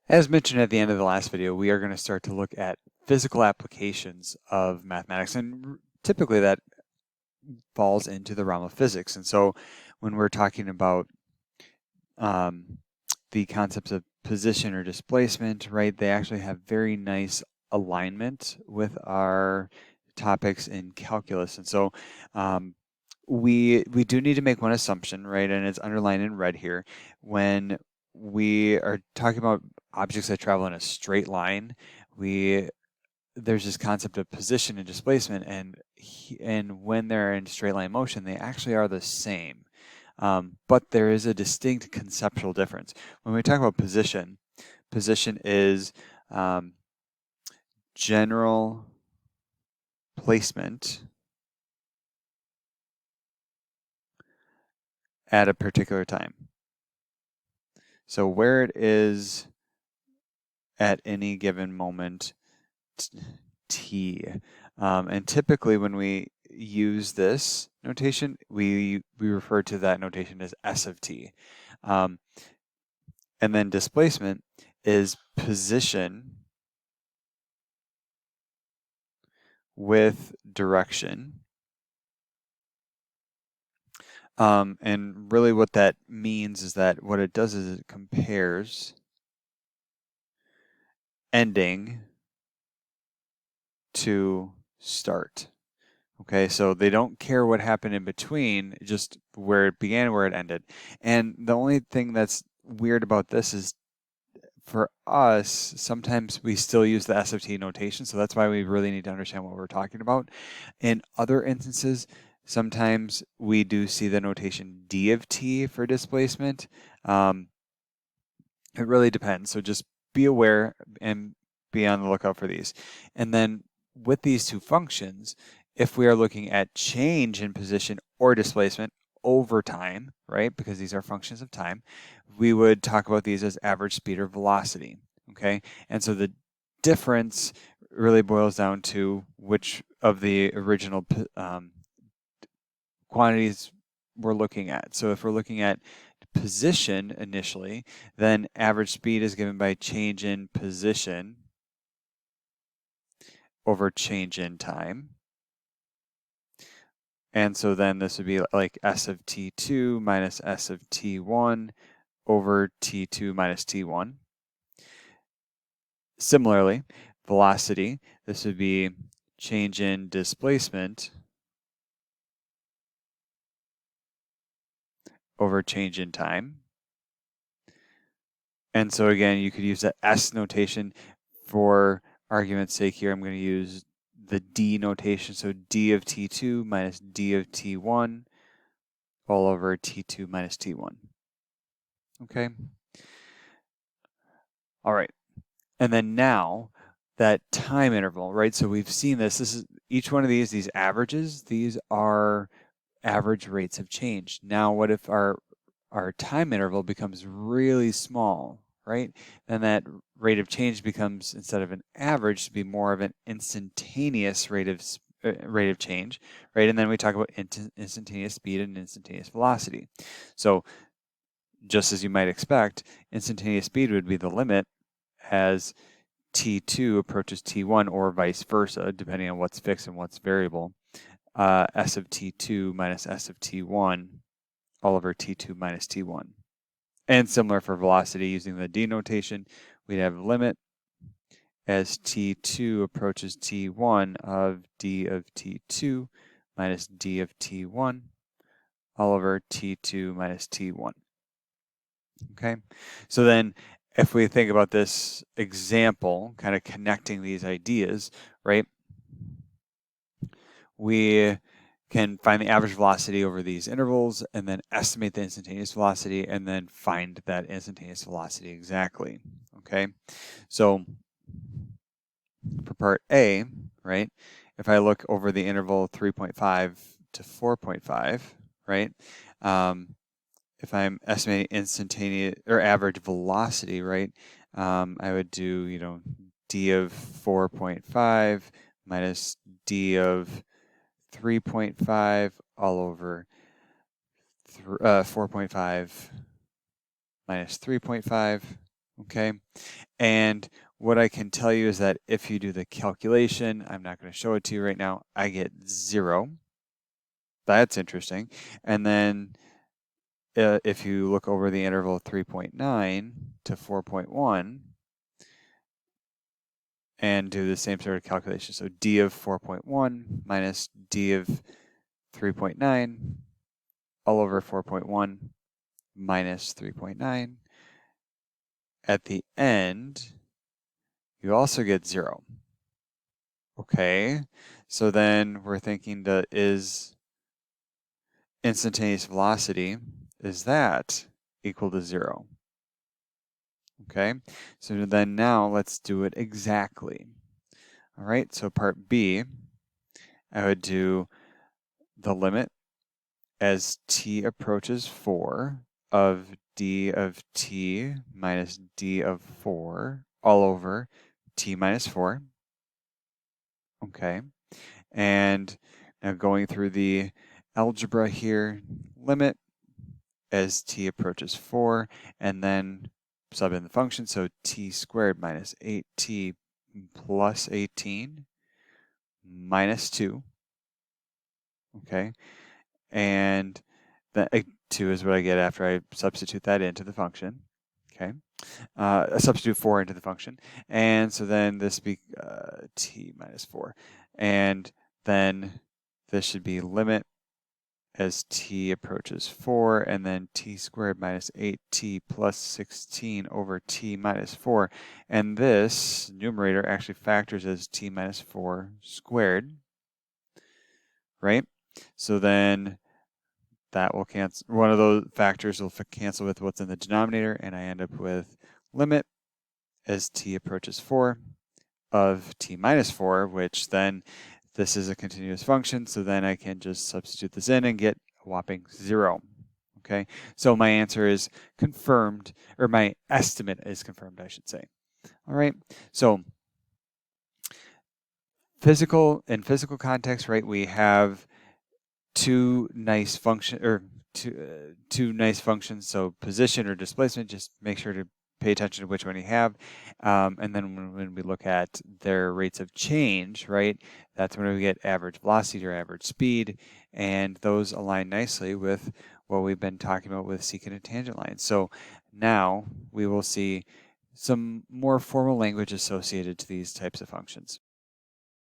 As mentioned at the end of the last video, we are going to start to look at physical applications of mathematics, and typically that falls into the realm of physics. And so when we're talking about the concepts of position or displacement, right, they actually have very nice alignment with our topics in calculus. And so we do need to make one assumption, right, and it's underlined in red here. When we are talking about objects that travel in a straight line, there's this concept of position and displacement, and when they're in straight line motion, they actually are the same. But there is a distinct conceptual difference. When we talk about position, position is general placement at a particular time. So where it is at any given moment t. And typically when we use this notation, we refer to that notation as s of t. And then displacement is position with direction. And really what that means is that what it does is it compares ending to start. Okay, so they don't care what happened in between, just where it began and where it ended. And the only thing that's weird about this is for us, sometimes we still use the S of t notation, so that's why we really need to understand what we're talking about. In other instances, sometimes we do see the notation d of t for displacement. It really depends, so just be aware and be on the lookout for these. And then with these two functions, if we are looking at change in position or displacement over time, right, because these are functions of time, we would talk about these as average speed or velocity, okay? And so the difference really boils down to which of the original quantities we're looking at. So if we're looking at position initially, then average speed is given by change in position over change in time. And so then this would be like S of T2 minus S of T1 over T2 minus T1. Similarly, velocity, this would be change in displacement over change in time. And so again, you could use that S notation. For argument's sake here, I'm going to use the D notation. So D of T2 minus D of T1 all over T2 minus T1. Okay. All right. And then now that time interval, right? So we've seen this. This is each one of these averages, these are average rates of change. Now, what if our time interval becomes really small, right? Then that rate of change becomes, instead of an average, to be more of an instantaneous rate of change, right? And then we talk about instantaneous speed and instantaneous velocity. So just as you might expect, instantaneous speed would be the limit as T2 approaches T1 or vice versa, depending on what's fixed and what's variable. S of T2 minus S of T1 all over T2 minus T1. And similar for velocity, using the D notation, we'd have limit as T2 approaches T1 of D of T2 minus D of T1 all over T2 minus T1. Okay, so then if we think about this example, kind of connecting these ideas, right, we can find the average velocity over these intervals and then estimate the instantaneous velocity and then find that instantaneous velocity exactly, okay? So for part A, right, if I look over the interval 3.5 to 4.5, right, if I'm estimating instantaneous or average velocity, right, I would do, d of 4.5 minus d of 3.5 all over 4.5 minus 3.5. okay? And what I can tell you is that if you do the calculation, I'm not going to show it to you right now, I get 0. That's interesting. And then if you look over the interval 3.9 to 4.1 and do the same sort of calculation, so d of 4.1 minus d of 3.9 all over 4.1 minus 3.9. At the end, you also get 0. Okay, so then we're thinking that is instantaneous velocity, is that equal to 0? Okay, so then now let's do it exactly. All right, so part B, I would do the limit as t approaches 4 of d of t minus d of 4 all over t minus 4. Okay, and now going through the algebra here, limit as t approaches 4, and then sub in the function, so t squared minus 8t plus 18 minus 2. Okay, and that 2 is what I get after I substitute that into the function. Okay, I substitute 4 into the function, and so then this be t minus 4, and then this should be limit as t approaches 4, and then t squared minus 8t plus 16 over t minus 4, and this numerator actually factors as t minus 4 squared, right? So then that will cancel, one of those factors will cancel with what's in the denominator, and I end up with limit as t approaches 4 of t minus 4, which then this is a continuous function, so then I can just substitute this in and get a whopping 0. Okay, so my answer is confirmed, or my estimate is confirmed, I should say. All right, so physical context, right? We have two nice functions. So position or displacement, just make sure to pay attention to which one you have. And then when we look at their rates of change, right, that's when we get average velocity or average speed. And those align nicely with what we've been talking about with secant and tangent lines. So now we will see some more formal language associated to these types of functions.